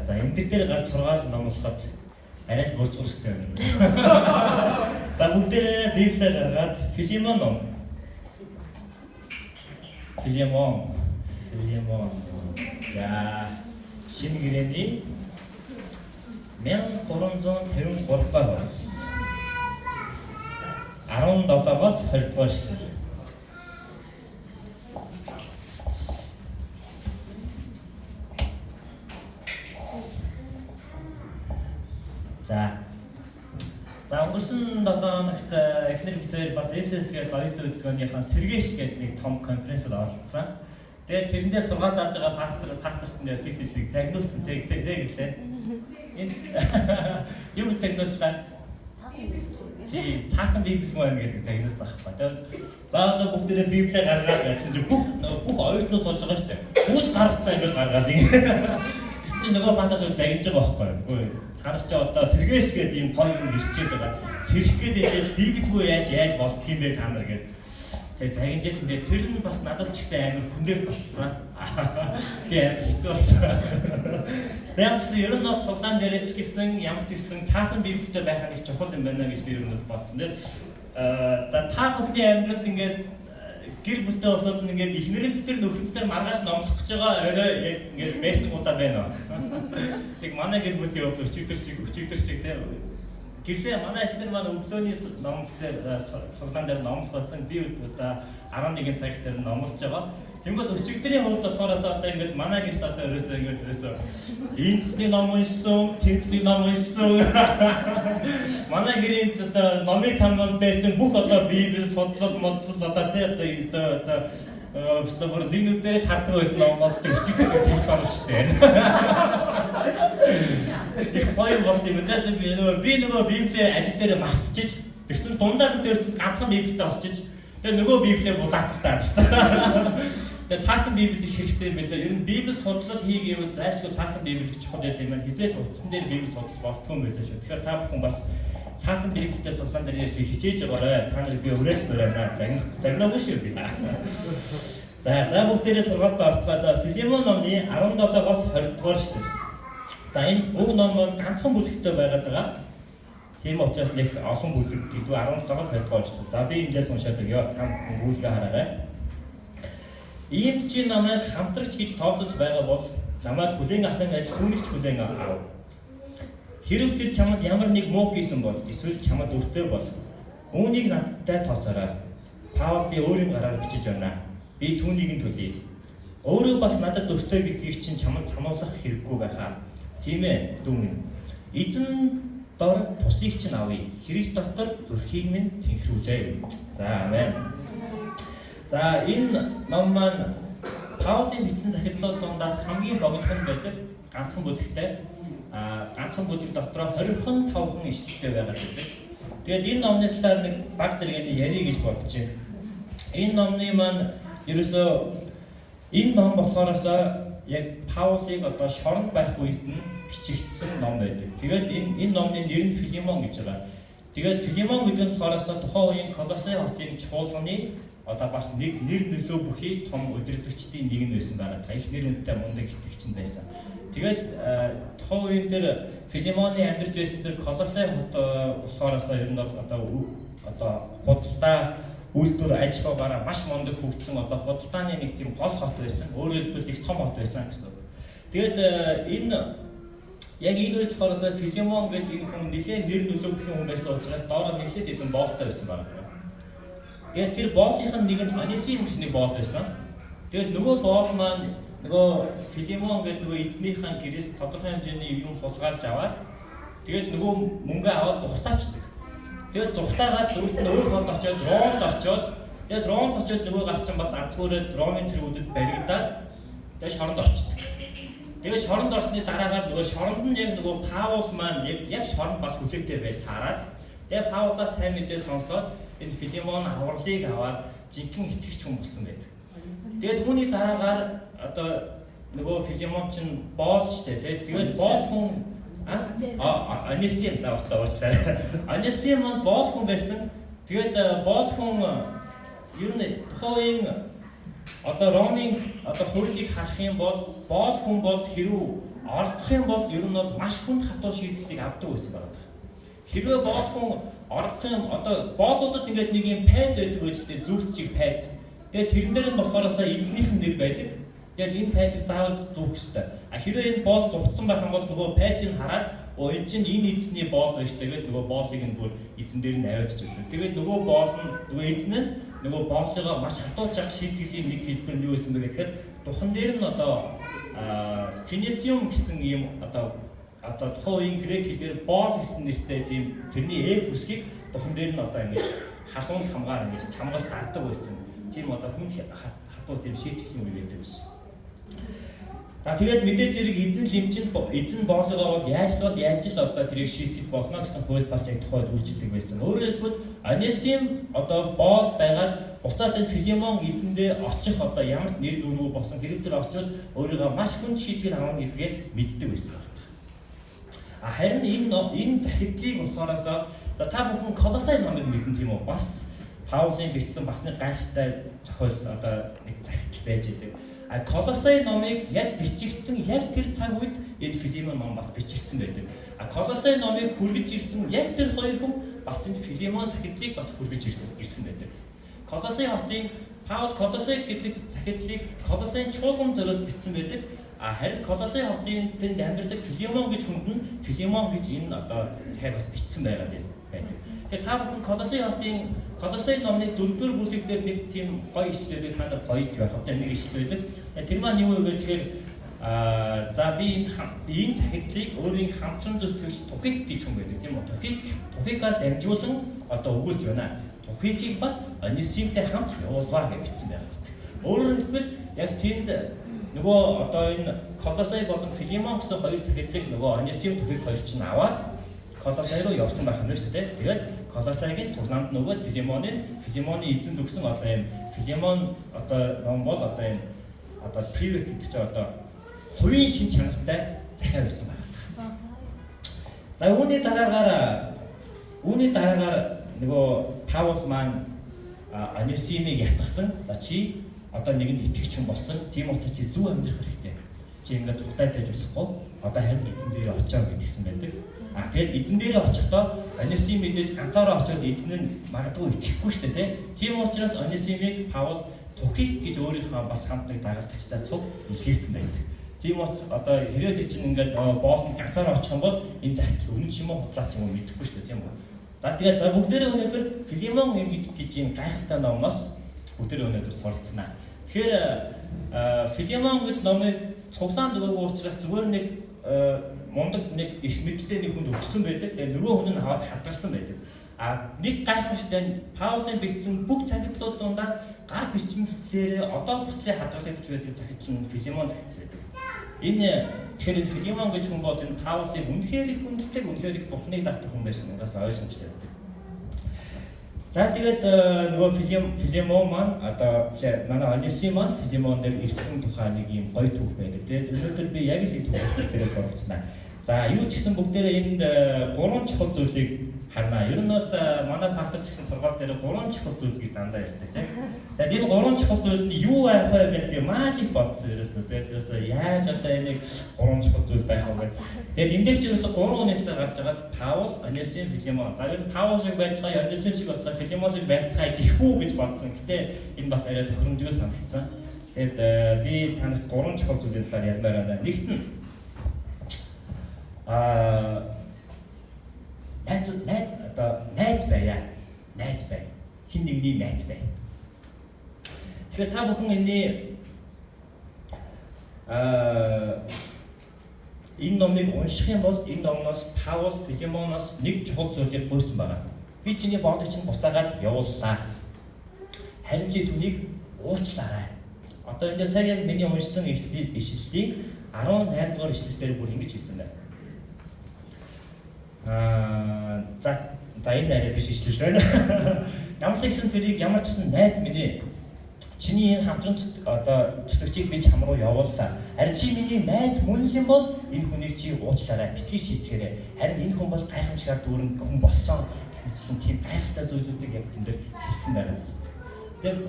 За энэ дээр гарч сургаал номлоход арай л бурцгуурстай байна. За бүгдээрээ Библийг гаргаад Филимон ном. Филимон. За шинэ гэрээний 1353 дугаар бас 17-оос 20 дугаар эшлэл. За өнгөрсөн 7 хоногт эхнэр битээр бас FCS гээд оюутан хөтөлбөрийнхаа сэргээш гэдэг нэг том конференцд оролцсон. Тэгээд тэрэн дээр сургаал зааж байгаа пасторт нэр тэтгэл загнуулсан тэг гэлээ. Энэ юу загнуулсан? Цаасан Библи мөн гэдэг загнуулсан аахгүй. Тэгээд за одоо бүгдээрээ Библийг гаргаад байсан чинь бүх оюутнууд сууж байгаа шүү дээ. Бүгд гаргацсан ингэж гаргаад ингэ. Чи нөгөө пастор загнаж байгаа байхгүй юу? Харагч одоо сэргээш гэдэг юм гоё юм ирчээд байгаа. Сэрэх гэдэг Библигүй яаж болдго юм бэ та нар гэдэг. Тэгээ загинжсэн. Тэр нь бас надад ч ихсэн амар хүндээр болсон. Тэгээ хэцүү болсон. Яг ч ер нь бол цуглаан дээрээ ч гэсэн ямар ч гэсэн цаасан Библитэй байх нэг чухал юм байна гэж би ер нь бодсон. За та бүхний амьдралд ингээд гэр бүлтэй усаад ингээд ихнэрийн дотор нөхөртөө маргааш номлох гэж байгаа орой яг ингээд байсан удаа байна. Тэг манай гэр бүлийн хувьд өчигдөр шиг тийм гэрлээ манай ихнэр маань өглөөний номлолтой цуглаан дээр номлох болсон. Би удаа 11 цагт дээр номлож байгаа. Тэнгүүд өчигдрийн хувьд болохоор одоо ингээд манай гэрт одоо ерөөсөө эндсний ном уншсан, тэнцний ном уншсан. Манай гэрийн одоо номын самбар байсан бүх одоо Библи судлал одоо тий одоо бүр нэг нүдээр хардаг байсан номод ч өчигдөр салж гарч штэ. Их гоё болт юм даа би нөгөө Библи ажил дээр мартчихж тэгсэн дундаа бүтээр чинь ганцхан Библитэй олчиж тэгээ нөгөө Библийг булаацтаа. Тэгээ цаасан Библийг хэрэгтэй байлаа. Ер нь Библи судлал хийгээвэл зайлшгүй цаасан Библийг чухал гэдэг юм байна. Хизээч утсан дээр Библи судалж болтгүй юм байлаа шүү. Тэгэхээр та бүхэн бас цаасан Библитэй судлаан дээр ярьж хичээж байгаарай. Та нар би өрөөл байна. Загнаагүй шүү би. За бүгдээрээ сургаалт ортгоо. За Филимон номны 17-оос 20 дугаар шүү. За энэ өг ном ганцхан бүлэгтэй байгаад байгаа. Тийм учраас нэг олон бүлэг гэлгүй 17-оос 20 дугаар шүү. За би эндээс уншаад өгье. Та бүхэн бүлгээ хараарай. Иймд чи намайг хамтрагч гэж тооцож байгаа бол намайг хүлээн авахын адил түүнийг ч хүлээн ав. Хэрв тэр чамд ямар нэг муу хийсэн бол эсвэл чамд өртөө бол үүнийг надтай тооцоорой. Паул би өөрийн гараар бичиж байна. Би түүнийг нь төлье. Өөрөө бас надад өртөө гэдгийг чинь чамд сануулгах хэрэггүй байхаа. Тийм ээ дүү минь. Эзэн дор тусыг чинь авъя. Христ дотор зүрхийг минь тэнхрүүлээ. За амен. За энэ ном маань Паулын бичсэн захидлууд дундаас хамгийн богинохон байдаг ганцхан бүлэгтэй. Ганцхан бүлэг дотроо 25 хон ишлэлтэй байгаад байдаг. Тэгээд энэ номны талаар нэг баг зэрэгэний ярих гэж бодож байна. Энэ номны маань ерөөсөө энэ ном болохоороо яг Паулыг одоо шоронд байх үед нь бичигдсэн ном байдаг. Тэгээд энэ номны нэр нь Филимон гэж байгаа. Тэгээд Филимон гэдэг нь болохоор тухайн үеийн Колосей хотын чуулганы одоо бас нэг нэр нөлөө бүхий том өдөртөгчдийн нэг нь байсан байгаа. Та их нэр үнэтэй мундаг итгэгч нь байсан. Тэгээд тухайн үеийн дээр Филимоны амьдарч байсан тэр Колосей хот болохоороо ер нь бол одоо худалдаа үйлдвэр аж ахуйгаараа маш мундаг хөгжсөн одоо худалдааны нэг тийм гол хот байсан. Өөрөөр хэлбэл их том хот байсан гэсэн үг. Тэгээд энэ яг энэ үед болохоор Филимон гэдэг энэ хүн нэлээд нэр нөлөө бүхий хүн байсан учраас доороо нэлээд хэдэн боолтой байсан байна. Тэгээд тэр боолынх нь нэг нь Онесим гэж нэг боол байсан. Тэгээд нөгөө боол маань нөгөө Филимон гэдэг нөгөө эднийхэн гэрээс тодорхой хэмжээний юм хулгайлж аваад тэгээд нөгөө мөнгө аваад зүхтаачдаг. Тэгээд зүхтаагаад дөрөвт нь өөр хонд очиод Ромд очиод тэгээд Ромд очиод нөгөө гарчин бас азгуураад Ромын цэргүүдэд баригдаад тэгээд шоронд орчдөг. Тэгээд шоронд орсны дараагаар нөгөө шоронд нь яг нөгөө Паул маань яг шоронд бас хүлээтэй байж таараад тэгээд Паулаас сайн мэдээ сонсоод энэ Филимон авралыг аваад жинхэнэ итгэгч хүн болсон байдаг. Тэгээд үүний дараагаар одоо нөгөө Филимон чинь боол штэ тэгээд боол хүн Онесим уучлаарай. Онесим маань боол хүн байсан. Тэгээд боол хүн ер нь тухайн одоо Ромын одоо хуулийг харах юм бол боол хүн бол хэрүү орох юм бол ер нь бол маш хүнд хатуу шийдлийг авдаг байсан байна. Хэрвээ боол хүн орох юм одоо боолуудад ингээд нэг юм пайз байдаг гэж тийм зүүрчиг пайз. Тэгээд тэрэн дээр нь болохоороо эзнийх нь нэр байдаг. Тэгээд энэ пайзыг заавал зүүх ёстой. А хэрвээ энэ боол зугцсан байх юм бол нөгөө пайзыг хараад энэ чинь энэ эзний боол байж тэгээд нөгөө боолыг нь бүр эзэн дээр нь аваачж өгдөг. Тэгээд нөгөө боол нь нөгөө эзэн нь нөгөө боолтойгоо маш хатуу чанга шийтгэлийн нэг хэлбэр нь юу гэсэн бэ гэхээр духан дээр нь одоо финисиум гэсэн юм одоо тухайн үеийн грек хэлээр боол гэсэн нэртэй тийм тэрний F үсгийг духан дээр нь одоо ингэж халуун хамгаар ингэж хамгаас дагдаг байсан. Тийм одоо хүнд хатуу тийм шийтгэлийн үе байдаг байсан. За тэгээд мэдээж зэрэг эзэн лимчэнд эзэн боолгоо бол яаж л одоо тэрийг шийтгэж болно гэсэн хууль бас яг тухайд үйлчилдэг байсан. Өөрөөр хэлбэл Онесим одоо боол байгаад буцаад энэ Филимон эзэндээ очих одоо ямар нэр дөрвөө болсон хэрэг төр очивол өөрийгөө маш хүнд шийтгэл авах гэдгээ мэддэг байсан. Харин энэ захидлыг болохоороос за та бүхэн Колосай номыг мэдэн тийм үү? Бас Паулийн бичсэн бас нэг гайхалтай зохиол одоо нэг захидал байж байдаг. Колосай номыг яг бичигдсэн яг тэр цаг үед энэ Филимон ном бас бичигдсэн байдаг. Колосай номыг хүргэж ирсэн яг тэр хоёр хүн бас энэ Филимон захидлыг бас хүргэж ирсэн байдаг. Колосай хотын Паул Колосай гэдэг захидлыг Колосайн чуулган зориулж бичсэн байдаг. Харин Колосай хотын тэнд амьдардаг Филимон гэж хүнд нь Филимон гэж энэ одоо захиаг бас бичсэн байгаад байдаг. Тэгэхээр та бүхэн Колосай хотын Колосай номны 4-р бүлэг дээр нэг тийм гоё ишлэлүүд та нар гоёж байх одоо нэг ишлэл байдаг. Тэр маань юу вэ гэхээр за би энэ захидлыг өөрийн хамтран зүтгэгч Тухик гэж хүн байдаг тийм үү? Тухикаар дамжуулан одоо өгүүлж байна. Тухикийг бас Онесимтэй хамт явуулваа гэж бичсэн байгаад. Өөрөөр хэлбэл яг тэнд нөгөө одоо энэ Колосай болон Филимон гэсэн хоёр захидлыг нөгөө Онесим Тухик хоёр чинь аваад Колосай руу явсан байх нь шүү дээ. Тэгээд Колосайгийн цуглаанд нөгөө Филимоны эзэнд өгсөн одоо энэ Филимон одоо ном бол одоо энэ одоо привет гэдэг чинь одоо хувийн шин чанартай захиа байсан байна. За үүний дараагаар нөгөө Паул маань Онесимыг ятгсан. За чи одоо нэгэнд итгэгч хүн болсон. Тийм учраас чи зөв амьдрах хэрэгтэй. Чи ингээд зүгтай байж болохгүй. Одоо харин эзэн дээр очоо гэдгийгсэн байдаг. Тэгээд эзэн дээрээ очихдоо Онесим мэдээж ганцаараа очоод эзэн нь магадгүй итгэхгүй шүү дээ, тийм учраас Онесимыг Паул Тухик гэж өөрийнхөө бас хамт нэг дагалдагчтай цуг илгээсэн байдаг. Тийм учраас одоо хэрэг чинь ингээд боолнд ганцаараа очих юм бол энэ захидал үнэн ч юм уу худлаач юм уу мэдэхгүй шүү дээ, тийм үү. За тэгээд бүгдээрээ өнөөдөр Филимон гэж ийм гайхалтай номноос бүгдээрээ өнөөдөр суралцсанаа. Тэгэхээр Филимон гэж номыг цуглаанд өгөөгүй учраас зүгээр нэг мундаг нэг их мэдтэй нэг хүнд өгсөн байдаг. Тэгээд нөгөө хүн нь аваад хадгалсан байдаг. Нэг гайхамшигтай Паулийн бичсэн бүх захидлууд дундаас гар бичмэлээр одоо хүртэл хадгалагдж байдаг захидал нь Филимон захидал байдаг. Энэ тэгэхээр Филимон гэж хүн бол энэ Паулийг үнэхээр их хүнддэг, үнэхээр их Бурхныг дагдаг хүн байсан угаас ойлгомжтой байдаг. За тэгээд нөгөө Филимон маань одоо манай Онесим маань Филимон дээр ирсэн тухай нэг юм гоё түүх байдаг. Тэгээд өнөөдөр би яг л энэ түүхээс бүгдээрээ суралцснаа. За юу ч гэсэн бүгдээрээ энд 3 чухал зүйлийг харнаа. Ер нь бол манай пастор ч гэсэн сургаал дээр 3 чухал зүйл гэж дандаа ярьдаг тийм. Тэгээд энэ 3 чухал зүйл нь юу байх вэ гэдэг маш их бодсон ерөөсөө. Тэгээд яаж одоо энийг 3 чухал зүйл байх вэ гэдэг. Тэгээд энэ дээр ч ерөөсөө 3 хүний талаар гарч байгаас Паул, Онесим, Филимон. За ер нь Паул шиг байж байгаа, Онесим шиг байж байгаа, Филимон шиг байцгаа гэхүү гэж бодсон. Гэтэ энэ бас арай тохиромжтой санагдсан. Тэгээд би танарт 3 чухал зүйлийн талаар ярмаар байна. Нэгт нь найз байя. Найз бай. Хин нэгний найз бай. Тэгэхээр та бүхэн энэ номыг унших юм бол энэ номноос Паул Филимоноос нэг чухал зүйлийг гуйсан байна. Би чиний боолыг чинь буцаагаад явууллаа. Харин чи түүнийг уучлаарай. Одоо энэ цаг яг миний уншсан ишлэлийг 18 дугаар ишлэлээр бүр ингэж хэлсэн байна. За энэ арай биш ишлэл байна. Ямар ч гэсэн тэрийг ямар ч гэсэн найз минь ээ. Чиний энэ хамтран одоо зүтгэгчийг би чам руу явууллаа. Харин чи миний найз мөн л юм бол энэ хүнийг чи уучлаарай. Битгий шийтгэрэй. Харин энэ хүн бол гайхамшигар дүүрэн хүн болсон гэсэн тийм гайхалтай зүйлүүдийг яг тэн дээр хэлсэн байна. Тэгээд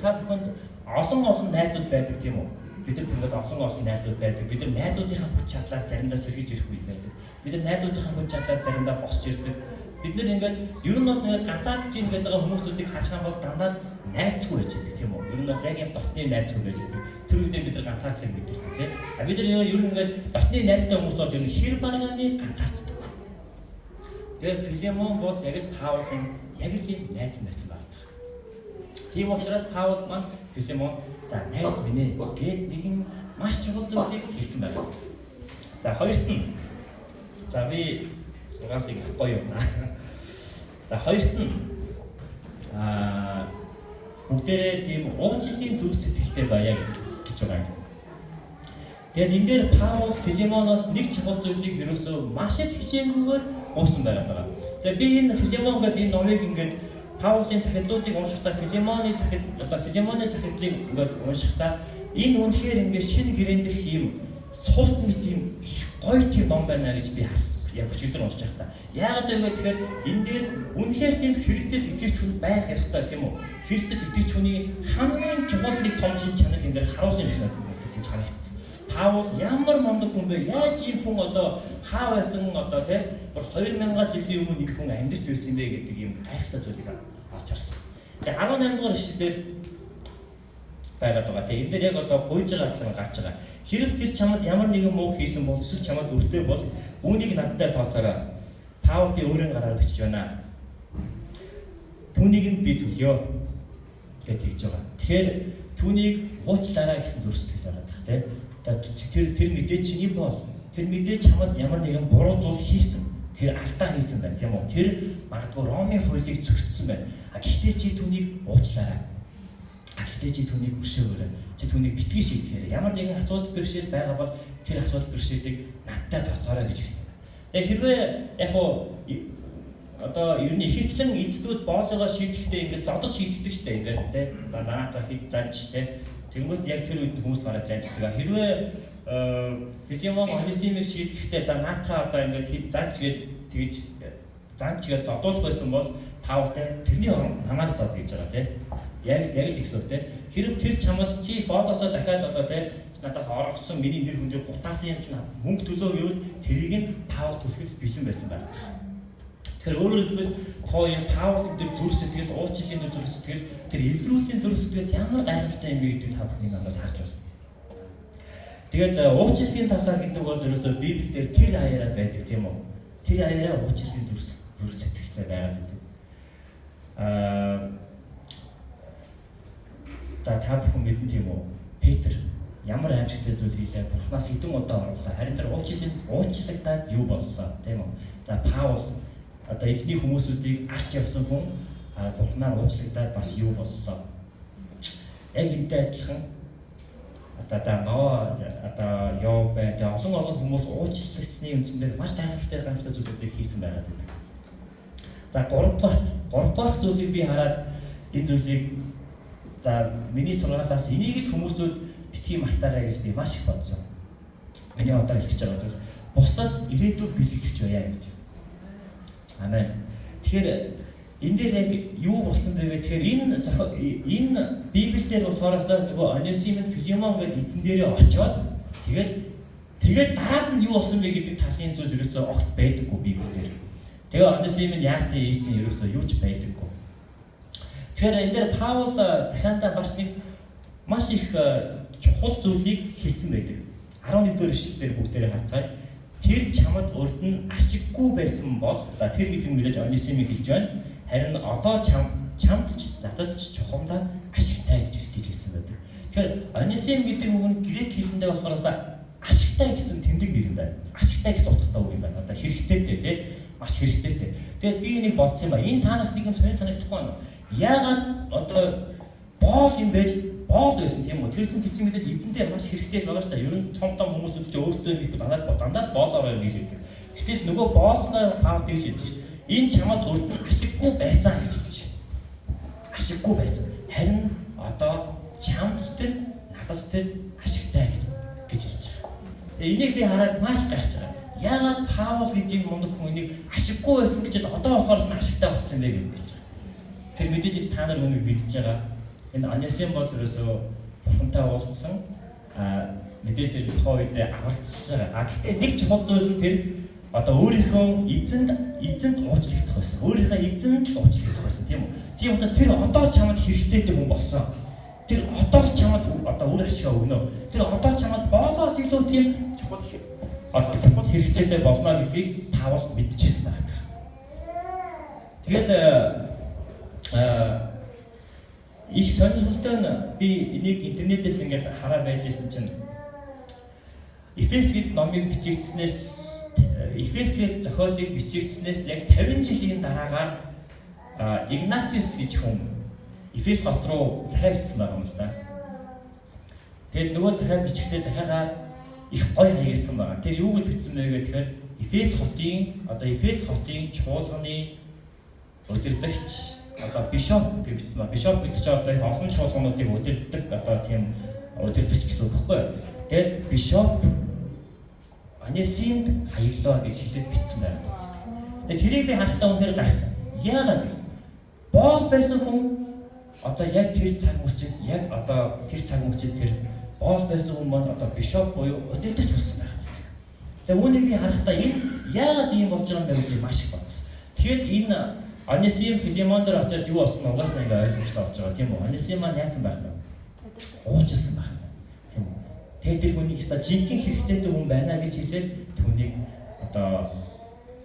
та бүхэнд олон найзууд байдаг тийм үү? бид нар тэгээд олон найзууд байдаг. Бид нар найзуудынхаа хүч чадлаар заримдаа сэргийж ирэх үед байдаг. Бид нар найзуудынхаа хүч чадлаар заримдаа босч ирдэг. Бид нар ингээд ер нь бол ингээд ганцаардж ийн гэдэг хүмүүсүүдийг харах юм бол дандаа л найзгүй байж байгаа тийм үү? Ер нь бол яг юм дотны найзгүй байж байгаа. Тэр үедээ бид нар ганцаардлыг мэдэрдэг тийм. А бид нар ер нь ингээд дотны найзтай хүмүүс бол ер нь хэр баргааны ганцаарддаг. Тэгээд Филемон бол яг л Паулийн яг л юм найз байсан байна. Тийм учраас Паул маань Филемон за найз минь ээ гээд нэгэн маш чухал зүйлийг хэлсэн байна. За хоёрт нь за би сургаалтыг гоё юм аа. За хоёрт нь бүгдээрээ тийм уучлалын зүрх сэтгэлтэй байя гэж байгаа. Тэгээд энэ дээр Паул Филемоноос нэг чухал зүйлийг ерөөсөө маш их хичээнгүйгээр уусан байгаа. Тэгээд би энэ Филемон гэдэг энэ номыг ингээд Паулийн захидлуудыг уншихдаа Филемоны захидлыг ингээд уншихдаа энэ үнэхээр ингээд шинэ гэрээнд их юм суулт мэт юм их гоё тийм ном байна гэж би харсан. Яг өчигдөр уншиж байхдаа. Яагаад гэвэл тэгэхээр энэ дээр үнэхээр тийм Христэд итгэж хүн байх ёстой тийм үү? Христэд итгэж хүний хамгийн чухал нэг том шин чанар энэ дээр харуулсан юм шиг надад тийм санагдсан. Паул ямар мундаг хүн бэ? Яаж ийм хүн одоо хаа байсан одоо тийм 2000 жилийн өмнө нэг хүн амьдарч байсан бэ гэдэг юм гайхалтай зүйлийг авч харсан. Тэгээ 18 дугаар ишлэлээр байгаад байгаа. Тэгээ энэ дээр яг одоо гуйж байгаа адилхан гарч байгаа. Хэрэг тэр чамд ямар нэгэн муу хийсэн бол эсвэл чамд өртөө бол үүнийг надтай тооцоорой. Паул би өөрийн гараар бичиж байна. Түүнийг нь би төлөё гэж хэлж байгаа. Тэгэхээр түүнийг уучлаарай гэсэн зүрх сэтгэл байгаа тийм. Тэр мэдээ чиний бол тэр мэдээ чамд ямар нэгэн буруу зүйл хийсэн. Тэр алдаа хийсэн байна тийм үү? Тэр магадгүй Ромын хуулийг зөрчсөн байна. Гэхдээ чи түүнийг уучлаарай. Гэхдээ чи түүнийг өршөөгөөрэй. Чи түүнийг битгий шийдэхээрэй. Ямар нэгэн асуудал бэрхшээл байгаа бол тэр асуудал бэрхшээлийг надтай тооцоорой гэж хэлсэн байна. Тэгээ хэрвээ яг одоо ер нь ихэвчлэн эцдүүд боолоогоо шийдэхдээ ингээд зодож шийддэг штэ ингээд тийм наатаа хэд занж штэ. Тэнгүүд яг тэр үед хүмүүс гараад занждаг. Хэрвээ Филемон Онисимыг шийдэхдээ за наатаа одоо ингээд хэд занж гээд тэгж занж гээд зодуулах байсан бол Паултай тэрний оронд намайг зод гэж байгаа тийм. Яг л гэсэн үг тийм. Хэрэг тэр чамд чи боолоосоо дахиад одоо тийм надаас оргосон миний нэр хүндээ гутаасан юм чинь мөнгө төлөө гэвэл тэрийг нь Паул төлөхөд бэлэн байсан байна. Тэгэхээр өөрөөр хэлбэл тоо юм Паулын тэр зүрх сэтгэл, уучлалын зүрх сэтгэл, тэр эвдрүүллийн зүрх сэтгэл ямар гайхалтай юм бэ гэдгийг та бүхэн надаас харж байна. Тэгээд уучлалын талаар гэдэг бол ерөөсөө Библиэлд тэр аяараа байдаг тийм үү? Тэр аяараа уучлалын зүрх сэтгэлтэй байгаад байдаг. За та бүхэн мэдэн тийм үү? Петр ямар аимшигтай зүйл хийлээ? Бурханаас хэдэн удаа орлоо. Харин тэр уучлагдаад юу боллоо, тийм үү? За Паул одоо эзний хүмүүсүүдийг арч явсан хүн Бурханаар уучлагдаад бас юу боллоо. Яг энтэй адилхан одоо Йов бай олон хүмүүс уучлагдсны үндсэндээ маш гайхалтай зүйлүүдийг хийсэн байгаад байдаг. За 3 дахь зүйлийг би хараад энэ зүйлийг за миний сургаалаас энийг л хүмүүсүүд битгий мартаарай гэж би маш их бодсон. Миний одоо хэлж байгаа зүйл бусдад ирээдүйг бэлгэлж байя гэж. Амен. Тэгэхээр энэ дээр яг юу болсон бэ гэхээр энэ Библиэлд болохоор нөгөө Онисим Филемон гэдэг эзэн дээрээ очиод тэгээд дараад нь юу болсон бэ гэдэг талын зүйл ерөөсөө огт байдаггүй Библиэлд. Тэгээ Онисим яасан ийсэн ерөөсөө юу ч байдаггүй. Тэгэхээр энэ дээр Паул захиандаа маш их чухал зүйлийг хэлсэн байдаг. 11 дэх эшлэлээр бүгдээрээ харцгаая. Тэр чамд урд нь ашиггүй байсан бол за тэр гэдэг нь мэдээж Онисимыг хэлж байна. Харин одоо чамд ч надад ч чухамдаа ашигтай гэж хэлсэн байдаг. Тэгэхээр Онисим гэдэг үг нь грек хэлэндээ болохоор ашигтай гэсэн тэмдэг нэр юм байна. Ашигтай гэсэн утгатай үг юм байна. Одоо хэрэгцээтэй тийм маш хэрэгцээтэй. Тэгээд би энийг бодсон юм ба. Энэ та нарт нэг юм санагдахгүй байна. Яагаад одоо боол юм байж боол байсан тийм үү? Тэр чинь мэдээж эзэндээ маш хэрэгтэй л байгаа шүү дээ. Ер нь том хүмүүсүүд ч өөрсдөө их дандаа боолоор юм хэлдэг. Гэтэл нөгөө боолноо Паул гэж хэлж шүү дээ. Энэ чамд урд нь ашиггүй байсан гэж хэлж байна. Ашиггүй байсан. Харин одоо чамд тэр надад тэр ашигтай гэж хэлж байгаа. Тэгээ энийг би хараад маш гайхаж байгаа. Яагаад Паул гэж энэ мундаг хүнийг ашиггүй байсан гэж одоо болохоор нь ашигтай болсон бэ гэж хэлж байгаа. Тэр мэдээж та нар үүнийг мэдж байгаа. Энэ Онисим бол ерөөсөө Бурхантай уулзсан мэдээж хэрэг тухайн үед аврагдчихж байгаа. Гэхдээ нэг чухал зүйл нь тэр одоо өөрийнхөө эзэнд уучлагдах байсан. Өөрийнхөө эзэнд л уучлагдах байсан тийм үү? Тийм учраас тэр одоо чамд хэрэгцээтэй хүн болсон. Тэр одоо ч чамд одоо үр ашигаа өгнө. Тэр одоо чамд боолоос илүү тийм чухал хэрэгцээтэй болно гэдгийг Паул мэдчихсэн байна. Тэгээд их сонирхолтой нь би энийг интернетээс ингээд хараа байж исэн чинь Эфесгэд номыг бичигдснээс Эфесгэд зохиолыг бичигдснээс яг 50 жилийн дараагаар Игнациус гэж хүн Эфес хот руу захиа бичсэн байгаа юм л да. Тэгээд нөгөө захиа бичихтэй захиагаа их гоё хийсэн байгаа. Тэр юу гэж бичсэн бэ гэхээр Эфес хотын чуулганы удирдагч одоо бишоп гэж бичсэн ба. Бишоп гэдэг чинь одоо олон чуулгануудыг удирддаг одоо тийм удирдагч гэсэн үг байхгүй юу? Тэгээд бишоп Онесимд хаяглаа гэж хэлээд бичсэн байна. Тэгээд тэрийг би харахтаа өндөр гайхсан. Яагаад вэ? Боол байсан хүн одоо яг тэр цаг мөчид тэр боол байсан хүн маань одоо бишоп буюу удирдагч болсон байна. Тэгээд үүнийг би харахтаа энэ яагаад ийм болж байгаа юм бэ гэж маш их бодсон. Тэгэхэд энэ Онесим Филимон дээр очиад юу болсон нь угаасаа ингээ ойлгомжтой болж байгаа тийм үү? Онесим маань яасан байх вэ? Уучлсан байх. Тийм үү? Тэгээд тэр хүнийг өстой жинхэнэ хэрэгцээтэй хүн байна гэж хэлээд түүнийг одоо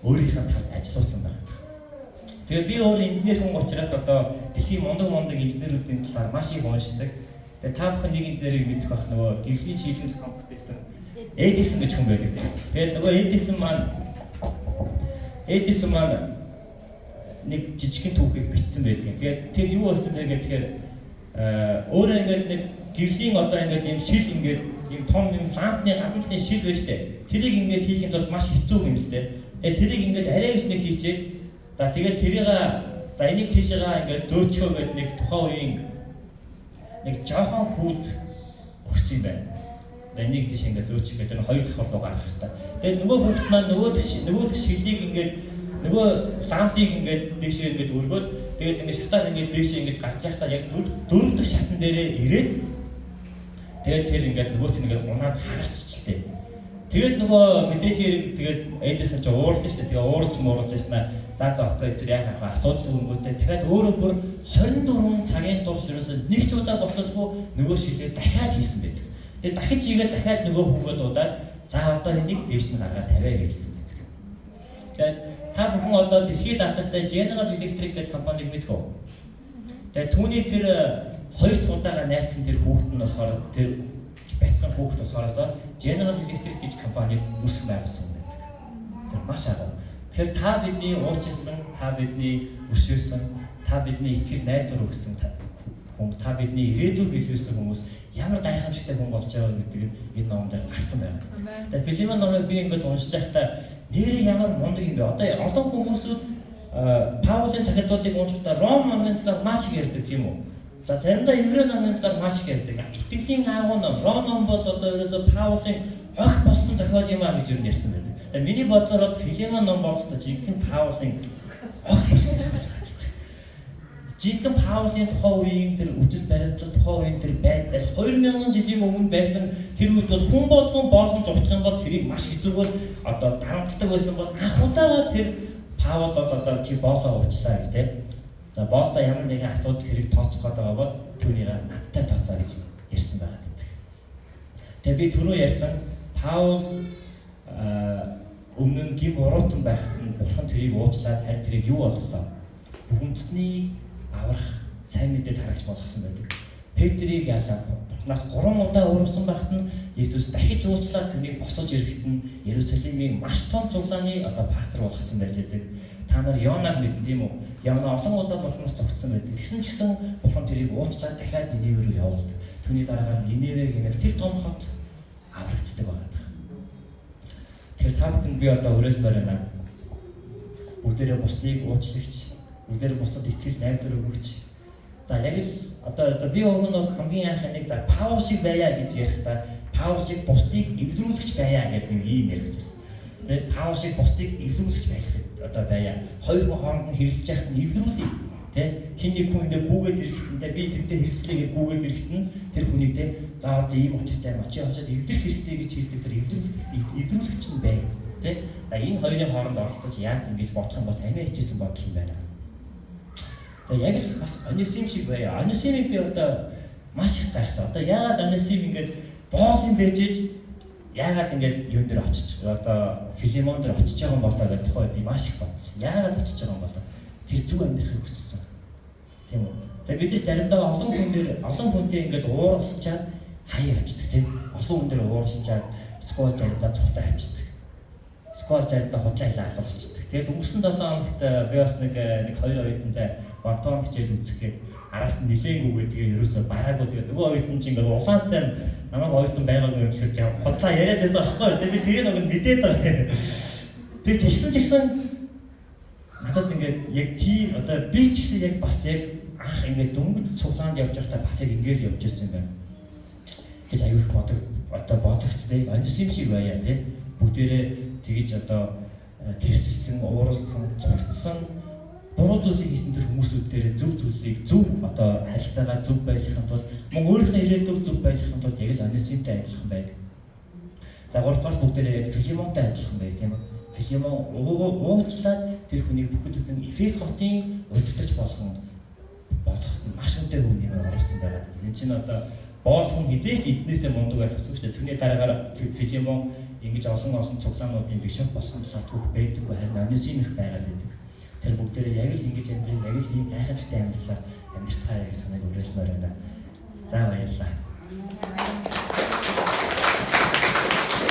өөрийнхөө талд ажиллуулсан байна. Тэгээд би өөр инженер хүн учраас одоо дэлхийн мундаг инженерүүдийн талаар маш их уншдаг. Тэгээд та бүхэн нэг инженерийг мэдэх байх нөгөө гэрлийн шийдвэр зохион бүтээсэн Эдисон гэж хүн байдаг тийм. Тэгээд нөгөө Эдисон маань нэг жижигхэн түүхийг бичсэн байдаг. Тэгээд тэр юу болсон бэ гэхээр өөрөө ингээд нэг гэрлийн одоо ингээд юм шил ингээд юм том юм лампны гадны шил байж тээ. Тэрийг ингээд хийхин тулд маш хэцүү юм л дээ. Тэгээд тэрийг ингээд арай гэж нэг хийчээд за тэгээд тэрийг энийг тийшээгаа ингээд зөөчхөө гэдэг нэг тухайн үеийн нэг жоохон хүүд өгсөн юм байна. Энийг тийш ингээд зөөчих гэдэг нь хоёр давхар руу гарах хэрэгтэй. Тэгээд нөгөө хүүд маань нөгөө шилийг ингээд нөгөө лампыг ингээд дэшээ ингээд өргөөд тэгээд ингээд шатаар ингээд дэшээ ингээд гарч явахдаа яг дөрөв дэх шатн дээрээ ирээд тэгээд тэр ингээд нөгөөт нь ингээд унаад харалцчихлээ. Тэгээд нөгөө мэдээж хэрэг тэгээд Эдисон ч уурлаа шүү дээ. Тэгээд уурж яснаа за окей тэр яг асуудал өнгөтэй дахиад өөрөө бүр 24 цагийн турш ерөөсөө нэг ч удаа боцолгүй нөгөө шилээ дахиад хийсэн байдаг. Тэгээд дахиж хийгээд дахиад нөгөө хүүгээ дуудаад за одоо энийг дээш нь гаргаад тавиа гэсэн байдаг. Тэгээд та бүхэн одоо дэлхийд даатгатай General Electric гэдэг компаниг мэдэх үү? Тэгээд түүний тэр хоёр дахь удаага найцсан тэр хүүхэд нь болохоор тэр бяцхан хүүхэд болохоор General Electric гэж компаниг үүсгэх байгуулсан байдаг. Тэр маш агуу. Тэгэхээр та бидний уучлсан, та бидний өшөөсөн, та бидний итгэл найдвар өгсөн хүн, та бидний ирээдүйг илэрсэн хүмүүс ямар гайхамшигтай хүн болж байгаа гэдгийг энэ номдэр гарсан байна. Тэгээд Филимон номыг би ингээд уншиж байхдаа нэр ямар мундаг юм бэ? Одоо олон хүмүүсүүд Паулийн захидлуудыг уншихдаа Ром номын талаар маш их ярьдаг тийм үү? За заримдаа Еврей номын талаар маш их ярьдаг. Итгэлийн агуу ном, Ром ном бол одоо ерөөсө Паулийн огт болсон зохиол юм аа гэж юу ярьсан байдаг. Тэгээд миний бодлоор Филимон ном болтой жинхэнэ Паулийн огт болсон зохиол байдаг. Жинхэнэ Паулийн тухайн үеийн тэр үжил баримтлал тухайн үеийн тэр байдал 2000 жилийн өмнө байсан тэр үед бол хүн болгон зурдах юм бол тэрийг маш хэцүүгээр одоо дарамтдаг байсан бол анх удаага тэр Паул бол одоо чи боолоо уучлаа гэж тийм. За боолтой ямар нэгэн асуудал хэрэг тооцох гэдэг бол түүнийг надтай тооцоо гэж ярьсан байгаа гэдэг. Тэгээ би түрүү ярьсан Паул өмнө нь гим уруутан байхад нь бурхан тэрийг уучлаад харин тэрийг юу болголоо? Бүхэмдсний аврах сайн мэдээд харагч болгосон байдаг. Петрийг яалаа бурхнаас 3 удаа уурсан байхад нь Есүс дахиж уучлаад түүнийг босож ирэхэд нь Иерусалимийн маш том цуглааны одоо пастор болгосон байж байдаг. Та нар Йонаг мэдэн тийм үү? Йона олон удаа бурхнаас зогтсон байдаг. Тэгсэн ч гэсэн бурхан тэрийг уучлаад дахиад Ниневе рүү явуулдаг. Түүний дараагаар Ниневе гэмээр тэр том хот аврагддаг байна. Тэгэхээр та бүхэнд би одоо уриалмаар байна. Бүгдээрээ бусдыг уучлаач. Бүгдээр бусдад итгэл найдвар өгөөч. За яг л одоо би өмнө бол хамгийн анх нэг за Паул шиг байя гэж ярихдаа Паул шиг бусдыг эвлэрүүлэгч байя гэж нэг юм ярих гэсэн. Тэгээд Паул шиг бусдыг эвлэрүүлэгч байх одоо байя. Хоёр хүн хооронд нь хэрэлдэж яхад нь эвлэрүүлээ. Тэ хин нэг хүн ингээ гүгээд ирэхдээ би тэрнтэй хэрэгцлээ гэж гүгээд ирэхдээ тэр хүнийг тэ за одоо ийм учиртай мачи очоод эвдэрх хэрэгтэй гэж хэлдэг тэр эвдрүүлэгч нь бай. Тэ энэ хоёрын хооронд оролцож яаж ингэж бодох юм бол амиа хичээсэн бодол юм байна. Тэгээ яг л бас Онисим шиг байя. Онисимыг би одоо маш их гайхсан. Одоо яагаад Онисим ингээд боол юм байж яагаад ингээд юун дээр очиж одоо Филимон дээр очиж байгаа юм болоо гэдэг тухай би маш их бодсон. Яагаад очиж байгаа юм болоо тэр зүг амьдрахыг хүссэн. Тийм үү? Тэгээ бид нар заримдаа олон хүнтэй ингээд уурлчаад хаяа явчихдаг тийм. Олон хүн дээр уурлчаад скол заримдаа цухтаа авчдаг. Скол заримдаа худлаа алуулчихдаг. Тэгээд өнгөрсөн 7 хоногт би бас нэг хоёр оюутантай бантон хичээл үзэхэд араас нь нилээгүү гэдгийг ерөөсөө бараагүй. Тэгээд нөгөө оюутан чинь ингээд улаан цай намайг оюутан байгаагүй юм шиг жаа худлаа яриад байсан аахгүй. Тэгээд би тэгээ нэг мэдээд байгаа. Тэгээд тэгсэн ч гэсэн надад ингээд яг тийм одоо би ч гэсэн яг бас яг анх ингээд дөнгөж цуглаанд явж байхдаа бас яг ингээд явж ирсэн юм байна. Гэж аюух бодогцтой Онисим шиг байя тий. Бүгдээрээ тэгж одоо тэрсэлсэн, ууралсан, зурцсан буруу зүйлийг хийсэн тэр хүмүүсүүд дээр зөв зүйлийг зөв одоо харилцаагаа зөв байлгахын тулд мөн өөрийнхөө ирээдүйг зөв байлгахын тулд яг л Онисимтай адилхан байг. За гуравдугаар бүгдээрээ яг Филимонтай адилхан байг тийм үү? Филимон уучлаад тэр хүнийг бүхэл бүтэн Эфес хотын удирдагч болгоход маш өндөр хүн нэмээр оруулсан байгаа. Энэ чинь одоо боолхон хизээч эзнээсээ мундаг байх гэсэн үг шүү дээ. Түүний дараагаар Филимон ингэж олон цуглаануудын бишоп болсон болохоор түүх байдаггүй харин Онисим их байгаад байдаг. Тэр бүгдээрээ яг л ингэж амьдрыг яг л ийм гайхамшигтай амьдралаар амьдарцгаая гэж таныг уриалмаар байна. За баярлалаа.